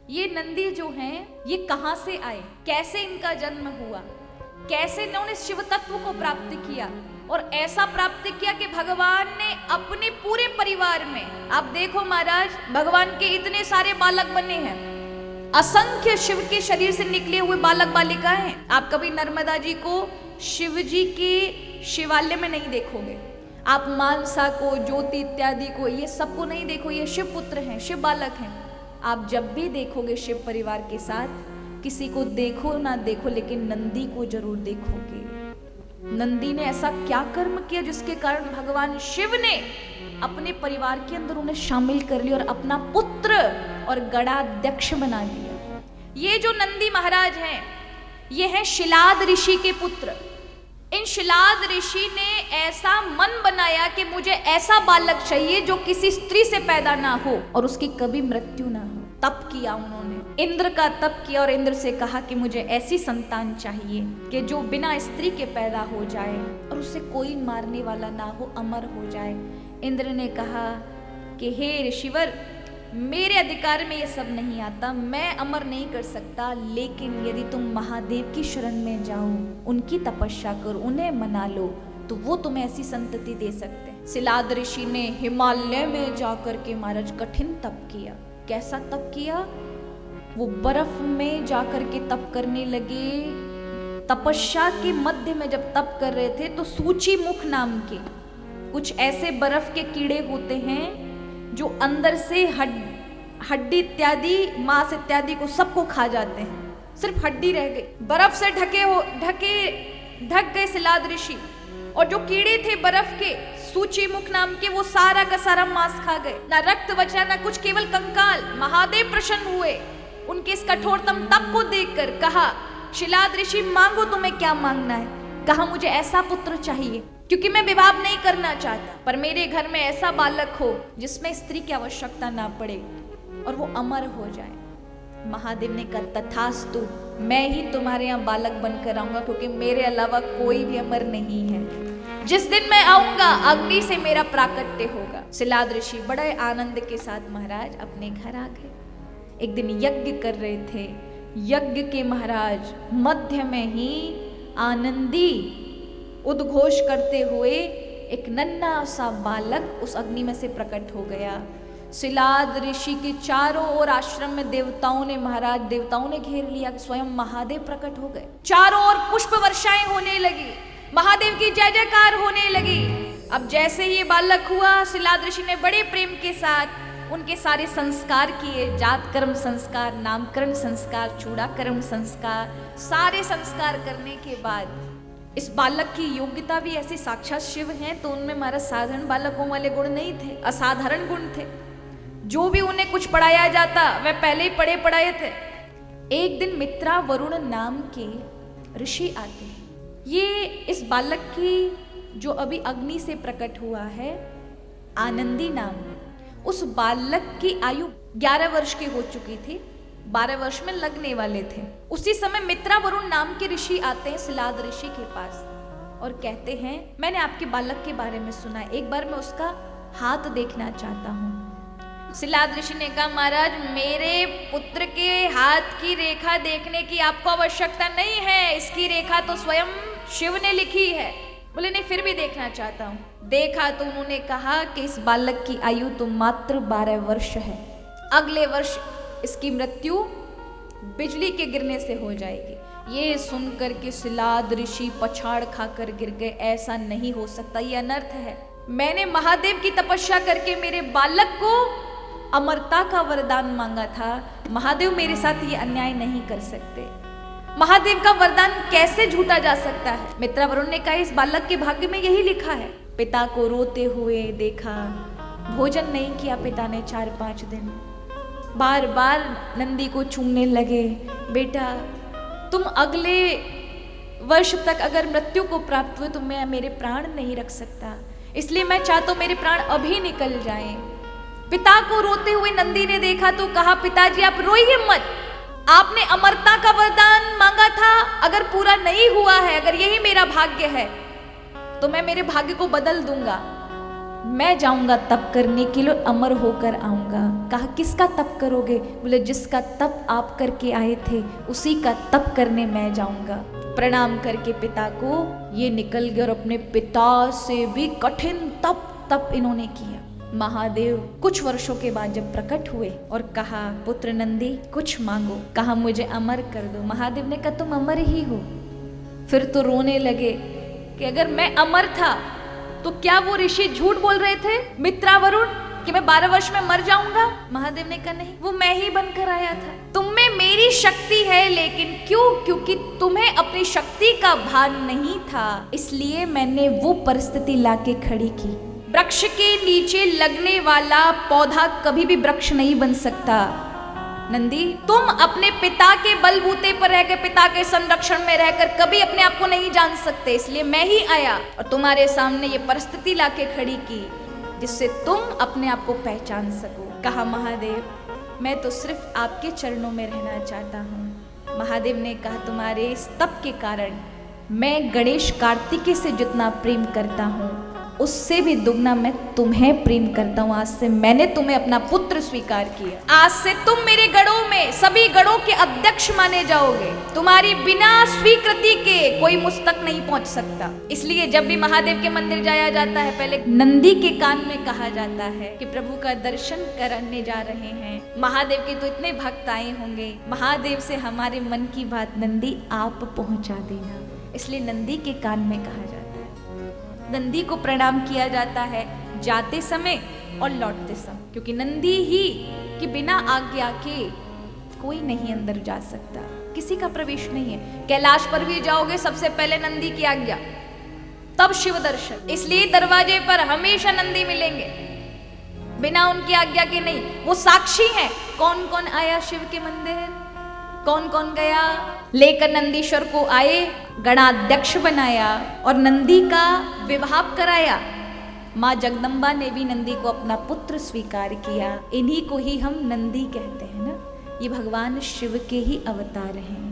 ये नंदी जो हैं, ये कहां से आए, कैसे इनका जन्म हुआ, कैसे इन्होंने शिव तत्व को प्राप्त किया, और ऐसा प्राप्त किया कि भगवान ने अपने पूरे परिवार में, आप देखो महाराज, भगवान के इतने सारे बालक बने हैं, असंख्य शिव के शरीर से निकले हुए बालक बालिकाएं हैं। आप कभी नर्मदा जी को शिव जी के शिवालय में नहीं देखोगे, आप मानसा को, ज्योति इत्यादि को, ये सबको नहीं देखो, ये शिव पुत्र हैं, शिव बालक हैं। आप जब भी देखोगे शिव परिवार के साथ, किसी को देखो ना देखो, लेकिन नंदी को जरूर देखोगे। नंदी ने ऐसा क्या कर्म किया जिसके कारण भगवान शिव ने अपने परिवार के अंदर उन्हें शामिल कर लिया और अपना पुत्र और गणाध्यक्ष बना दिया। ये जो नंदी महाराज हैं, ये हैं शिलाद ऋषि के पुत्र। इन शिलाद ऋषि ने ऐसा मन बनाया कि मुझे ऐसा बालक चाहिए जो किसी स्त्री से पैदा ना हो और उसकी कभी मृत्यु ना हो। तप किया उन्होंने, इंद्र का तप किया और इंद्र से कहा कि मुझे ऐसी संतान चाहिए कि जो बिना स्त्री के पैदा हो जाए और उसे कोई मारने वाला ना हो, अमर हो जाए। इंद्र ने कहा कि हे ऋषिवर, मेरे अधिकार में ये सब नहीं आता, मैं अमर नहीं कर सकता, लेकिन यदि तुम महादेव की शरण में जाओ, उनकी तपस्या करो, उन्हें मना लो, तो वो तुम्हें ऐसी संतति दे सकते हैं। शिलाद ऋषि ने हिमालय में जाकर के महाराज कठिन तप किया। कैसा तप किया? वो बर्फ में जाकर के तप करने लगे। तपस्या के मध्य में जब तप कर रहे थे तो सूची मुख नाम के कुछ ऐसे बर्फ के कीड़े होते हैं जो अंदर से हड्डी इत्यादि, मांस इत्यादि को सबको खा जाते हैं, सिर्फ हड्डी रह गई। बर्फ से ढक गए शिलाद ऋषि, और जो कीड़े थे बर्फ के, सूची मुख नाम के, वो सारा का सारा मांस खा गए। ना रक्त बचा ना कुछ, केवल कंकाल। महादेव प्रसन्न हुए उनके इस कठोरतम तप को देखकर। कहा, शिलाद ऋषि मांगो, तुम्हें क्या मांगना है? कहा, मुझे ऐसा पुत्र चाहिए, क्योंकि मैं विवाह नहीं करना चाहता, पर मेरे घर में ऐसा बालक हो जिसमें स्त्री की आवश्यकता ना पड़े और वो अमर हो जाए। महादेव ने कहा, तथास्तु, मैं ही तुम्हारे यहाँ बालक बनकर आऊंगा, क्योंकि मेरे अलावा कोई भी अमर नहीं है। जिस दिन मैं आऊंगा, अग्नि से मेरा प्राकट्य होगा। शिलाद ऋषि बड़े आनंद के साथ महाराज अपने घर आ गए। एक दिन यज्ञ कर रहे थे। यज्ञ के महाराज मध्य में ही आनंदी उद्घोष करते हुए एक नन्हा सा बालक उस अग्नि में से प्रकट हो गया। शिलाद ऋषि के चारों ओर आश्रम में देवताओं ने घेर लिया। स्वयं महादेव प्रकट हो गए। चारों ओर पुष्प वर्षाएं होने लगी, महादेव की जय जयकार होने लगी। अब जैसे ये बालक हुआ, शिलाद ऋषि ने बड़े प्रेम के साथ उनके सारे संस्कार किए। जात कर्म संस्कार, नामकरण संस्कार, चूड़ाकर्म संस्कार, सारे संस्कार करने के बाद इस बालक की योग्यता भी ऐसी, साक्षात शिव हैं, तो उनमें हमारा साधारण बालकों वाले गुण नहीं थे, असाधारण गुण थे। जो भी उन्हें कुछ पढ़ाया जाता वह पहले ही पढ़े पढ़ाए थे। एक दिन मित्रा वरुण नाम के ऋषि आते हैं। ये इस बालक की, जो अभी अग्नि से प्रकट हुआ है, आनंदी नाम, उस बालक की आयु 11 वर्ष की हो चुकी थी, 12 वर्ष में लगने वाले थे। उसी समय मित्रा वरुण नाम के ऋषि आते हैं शिलाद ऋषि के पास और कहते हैं, मैंने आपके बालक के बारे में सुना, एक बार मैं उसका हाथ देखना चाहता हूँ। शिलाद ऋषि ने कहा, महाराज, मेरे पुत्र के हाथ की रेखा देखने की आपको आवश्यकता नहीं है, इसकी रेखा तो स्वयं शिव ने लिखी है। बोले, नहीं, फिर भी देखना चाहता हूँ। देखा तो उन्होंने कहा कि इस बालक की आयु तो मात्र 12 वर्ष है, अगले वर्ष इसकी मृत्यु बिजली के गिरने से हो जाएगी। ये सुनकर के शिलाद ऋषि पछाड़ खाकर गिर गए। ऐसा नहीं हो सकता, ये अनर्थ है। मैंने महादेव की तपस्या करके मेरे बालक को अमरता का वरदान मांगा था। महादेव मेरे साथ ये अन्याय नहीं कर सकते। महादेव का वरदान कैसे झूठा जा सकता है? मित्रा वरुण ने कहा, इस बालक के भाग्य में यही लिखा है। पिता को रोते हुए देखा, भोजन नहीं किया पिता ने 4-5 दिन। बार बार नंदी को चूमने लगे, बेटा तुम अगले वर्ष तक अगर मृत्यु को प्राप्त हुए तो मैं मेरे प्राण नहीं रख सकता, इसलिए मैं चाहता हूं मेरे प्राण अभी निकल जाएं। पिता को रोते हुए नंदी ने देखा तो कहा, पिताजी आप रोइए मत, आपने अमरता का वरदान मांगा था, अगर पूरा नहीं हुआ है, अगर यही मेरा भाग्य है तो मैं मेरे भाग्य को बदल दूंगा। मैं जाऊंगा तप करने के लिए, अमर होकर आऊंगा। कहा किसका तप करोगे? बोले जिसका तप आप करके आए थे उसी का तप करने मैं जाऊंगा। प्रणाम करके पिता को ये निकल गए और अपने पिता से भी कठिन तप इन्होंने किया। महादेव कुछ वर्षों के बाद जब प्रकट हुए और कहा पुत्र नंदी कुछ मांगो, कहा मुझे अमर कर दो। महादेव ने कहा तुम अमर ही हो। फिर तो रोने लगे कि अगर मैं अमर था तो क्या वो ऋषि झूठ बोल रहे थे मित्रावरुण कि मैं 12 वर्ष में मर जाऊंगा? महादेव ने कहा नहीं, वो मैं ही बनकर आया था। तुम में मेरी शक्ति है, लेकिन क्यों? क्योंकि तुम्हें अपनी शक्ति का भान नहीं था, इसलिए मैंने वो परिस्थिति लाके खड़ी की। वृक्ष के नीचे लगने वाला पौधा कभी भी वृक्ष नहीं बन सकता। नंदी तुम अपने पिता के बलबूते पर रहकर, पिता के संरक्षण में रहकर कभी अपने आप को नहीं जान सकते, इसलिए मैं ही आया और तुम्हारे सामने ये परिस्थिति लाके खड़ी की जिससे तुम अपने आप को पहचान सको। कहा महादेव मैं तो सिर्फ आपके चरणों में रहना चाहता हूँ। महादेव ने कहा तुम्हारे इस तप के कारण मैं गणेश कार्तिकेय से जितना प्रेम करता हूँ उससे भी दुगना मैं तुम्हें प्रेम करता हूँ। आज से मैंने तुम्हें अपना पुत्र स्वीकार किया। आज से तुम मेरे गणों में सभी गणों के अध्यक्ष माने जाओगे। तुम्हारी बिना स्वीकृति के कोई मुझ तक नहीं पहुंच सकता। इसलिए जब भी महादेव के मंदिर जाया जाता है पहले नंदी के कान में कहा जाता है कि प्रभु का दर्शन करने जा रहे हैं। महादेव के तो इतने भक्त आए होंगे, महादेव से हमारे मन की बात नंदी आप पहुंचा देना। इसलिए नंदी के कान में कहा जाता है। नंदी को प्रणाम किया जाता है जाते समय और लौटते समय, क्योंकि नंदी ही कि बिना आज्ञा के कोई नहीं अंदर जा सकता, किसी का प्रवेश नहीं है। कैलाश पर भी जाओगे सबसे पहले नंदी की आज्ञा, तब शिव दर्शन। इसलिए दरवाजे पर हमेशा नंदी मिलेंगे, बिना उनकी आज्ञा के नहीं। वो साक्षी है कौन कौन आया शिव के मंदिर, कौन कौन गया। लेकर नंदीश्वर को आए, गणाध्यक्ष बनाया और नंदी का विवाह कराया। माँ जगदम्बा ने भी नंदी को अपना पुत्र स्वीकार किया। इन्हीं को ही हम नंदी कहते हैं ना, ये भगवान शिव के ही अवतार हैं।